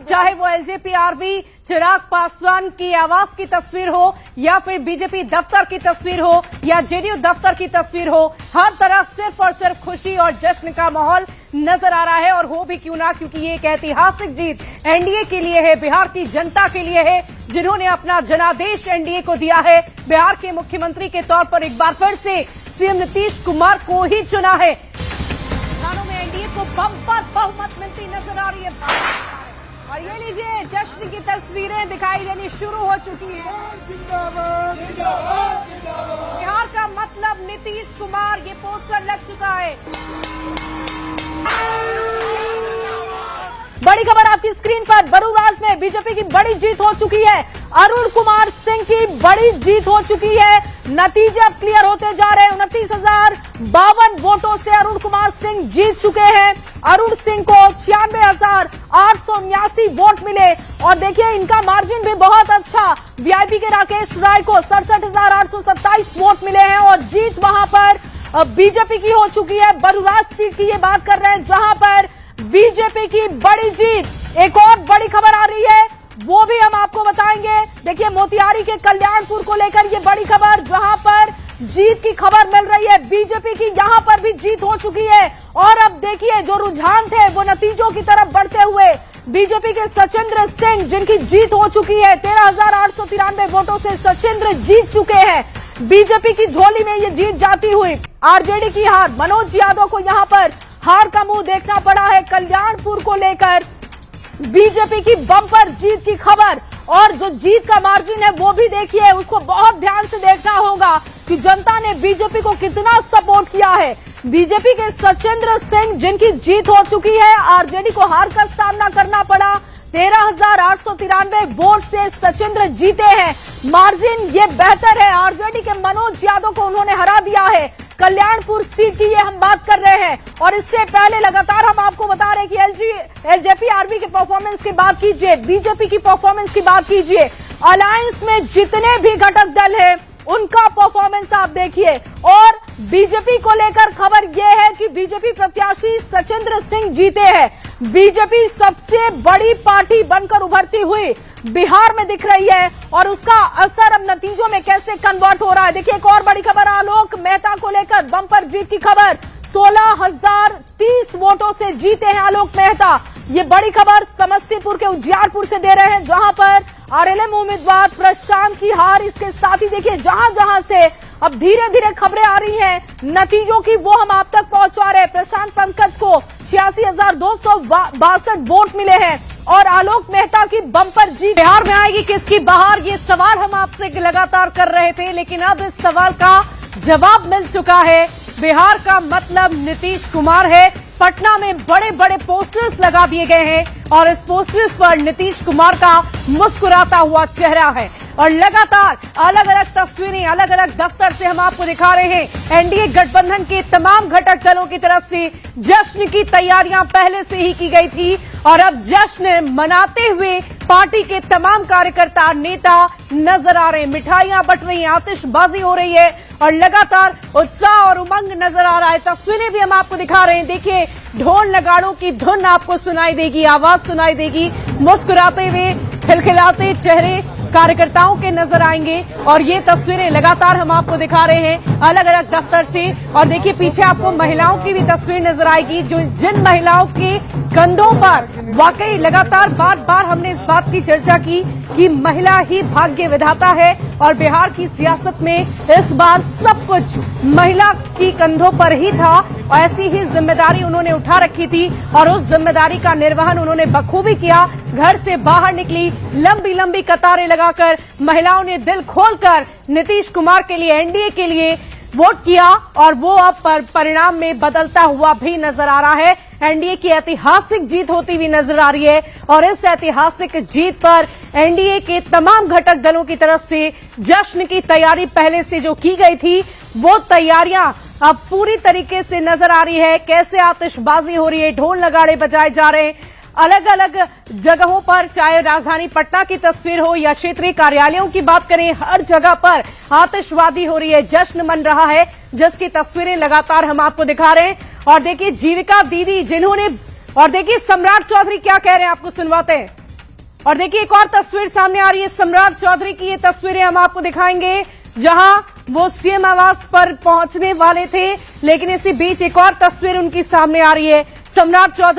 चाहे वो LJP RV Chirag Paswan की आवास की तस्वीर हो या फिर बीजेपी दफ्तर की तस्वीर हो या जेडीयू दफ्तर की तस्वीर हो, हर तरफ सिर्फ और सिर्फ खुशी और जश्न का माहौल नजर आ रहा है। और हो भी क्यों ना, क्योंकि ये एक ऐतिहासिक जीत एनडीए के लिए है, बिहार की जनता के लिए है, जिन्होंने अपना जनादेश एनडीए को दिया है। बिहार के मुख्यमंत्री के तौर पर एक बार फिर से सीएम नीतीश कुमार को ही चुना है। स्थानों में एनडीए को बम्पर बहुमत मिलती नजर आ रही है। और ये लीजिए, जश्न की तस्वीरें दिखाई देनी शुरू हो चुकी है। बिहार का मतलब नीतीश कुमार, ये पोस्टर लग चुका है। बड़ी खबर आपकी स्क्रीन पर, बरूराज में बीजेपी की बड़ी जीत हो चुकी है। अरुण कुमार सिंह की बड़ी जीत हो चुकी है। नतीजे अब क्लियर होते जा रहे हैं। 29,052 वोटों से अरुण कुमार सिंह जीत चुके हैं। अरुण सिंह को 96,879 वोट मिले और देखिए इनका मार्जिन भी बहुत अच्छा। वीआईपी के राकेश राय को 67,827 वोट मिले हैं और जीत वहां पर बीजेपी की हो चुकी है। बरूराज सीट की ये बात कर रहे हैं जहां पर बीजेपी की बड़ी जीत। एक और बड़ी खबर आ रही है, वो भी हम आपको बताएंगे। देखिए मोतिहारी के कल्याणपुर को लेकर ये बड़ी खबर, जहां पर जीत की खबर मिल रही है बीजेपी की, यहां पर भी जीत हो चुकी है। और अब देखिए जो रुझान थे वो नतीजों की तरफ बढ़ते हुए बीजेपी के सचिंद्र सिंह, जिनकी जीत हो चुकी है 13,893 वोटों से सचिंद्र जीत चुके हैं। बीजेपी की झोली में ये जीत जाती हुई आरजेडी की हार, मनोज यादव को यहां पर हार का मुंह देखना पड़ा है। कल्याणपुर को लेकर बीजेपी की बम्पर जीत की खबर, और जो जीत का मार्जिन है वो भी देखिए, उसको बहुत ध्यान से देखना होगा कि जनता ने बीजेपी को कितना सपोर्ट किया है। बीजेपी के सचिंद्र सिंह, जिनकी जीत हो चुकी है, आरजेडी को हार का सामना करना पड़ा। 13,893 वोट से सचिंद्र जीते हैं। मार्जिन ये बेहतर है। आरजेडी के मनोज यादव को उन्होंने हरा दिया है। कल्याणपुर सीट की ये हम बात कर रहे हैं। और इससे पहले लगातार हम आपको बता रहे हैं कि एलजेपी आरवी की परफॉर्मेंस की बात कीजिए, बीजेपी की परफॉर्मेंस की बात कीजिए, अलायंस में जितने भी घटक दल हैं उनका परफॉर्मेंस आप देखिए। और बीजेपी को लेकर खबर यह है कि बीजेपी प्रत्याशी सचिंद्र सिंह जीते हैं। बीजेपी सबसे बड़ी पार्टी बनकर उभरती हुई बिहार में दिख रही है और उसका असर अब नतीजों में कैसे कन्वर्ट हो रहा है। देखिए एक और बड़ी खबर, आलोक मेहता को लेकर बम्पर जीत की खबर, 16,030 वोटों से जीते हैं आलोक मेहता। ये बड़ी खबर समस्तीपुर के उजियारपुर से दे रहे हैं, जहां पर आरएलएम उम्मीदवार प्रशांत की हार। इसके साथ ही देखिए जहां जहां से अब धीरे धीरे खबरें आ रही हैं नतीजों की, वो हम आप तक पहुंचा रहे हैं। प्रशांत पंकज को 86,262 वोट मिले हैं और आलोक मेहता की बम्पर जीत। बिहार में आएगी किसकी बहार, ये सवाल हम आपसे लगातार कर रहे थे, लेकिन अब इस सवाल का जवाब मिल चुका है। बिहार का मतलब नीतीश कुमार है। पटना में बड़े बड़े पोस्टर्स लगा दिए गए हैं और इस पोस्टर्स पर नीतीश कुमार का मुस्कुराता हुआ चेहरा है। और लगातार अलग अलग तस्वीरें अलग अलग दफ्तर से हम आपको दिखा रहे हैं। एनडीए गठबंधन के तमाम घटक दलों की तरफ से जश्न की तैयारियां पहले से ही की गई थी और अब जश्न मनाते हुए पार्टी के तमाम कार्यकर्ता नेता नजर आ रहे हैं। मिठाइयां बंट रही हैं, आतिशबाजी हो रही है और लगातार उत्साह और उमंग नजर आ रहा है। तस्वीरें भी हम आपको दिखा रहे हैं। देखिए ढोल नगाड़ों की धुन आपको सुनाई देगी, आवाज सुनाई देगी, मुस्कुराते हुए खिलखिलाते चेहरे कार्यकर्ताओं के नजर आएंगे। और ये तस्वीरें लगातार हम आपको दिखा रहे हैं अलग अलग दफ्तर से। और देखिए पीछे आपको महिलाओं की भी तस्वीर नजर आएगी, जो जिन महिलाओं के कंधों पर वाकई लगातार बार बार हमने इस बात की चर्चा की कि महिला ही भाग्य विधाता है और बिहार की सियासत में इस बार सब कुछ महिला की कंधों पर ही था। और ऐसी ही जिम्मेदारी उन्होंने उठा रखी थी और उस जिम्मेदारी का निर्वहन उन्होंने बखूबी किया। घर से बाहर निकली, लंबी लंबी कतारें लगाकर महिलाओं ने दिल खोलकर नीतीश कुमार के लिए, एनडीए के लिए वोट किया और वो अब परिणाम में बदलता हुआ भी नजर आ रहा है। एनडीए की ऐतिहासिक जीत होती हुई नजर आ रही है और इस ऐतिहासिक जीत पर एनडीए के तमाम घटक दलों की तरफ से जश्न की तैयारी पहले से जो की गई थी, वो तैयारियां अब पूरी तरीके से नजर आ रही है। कैसे आतिशबाजी हो रही है, ढोल नगाड़े बजाए जा रहे हैं अलग अलग जगहों पर, चाहे राजधानी पटना की तस्वीर हो या क्षेत्रीय कार्यालयों की बात करें, हर जगह पर आतिशबाजी हो रही है, जश्न मन रहा है, जिसकी तस्वीरें लगातार हम आपको दिखा रहे हैं। और देखिए जीविका दीदी जिन्होंने, और देखिए सम्राट चौधरी क्या कह रहे हैं आपको सुनवाते हैं। और देखिए एक और तस्वीर सामने आ रही है सम्राट चौधरी की। ये तस्वीरें हम आपको दिखाएंगे जहां वो सीएम आवास पर पहुंचने वाले थे, लेकिन इसी बीच एक और तस्वीर उनकी सामने आ रही है। सम्राट चौधरी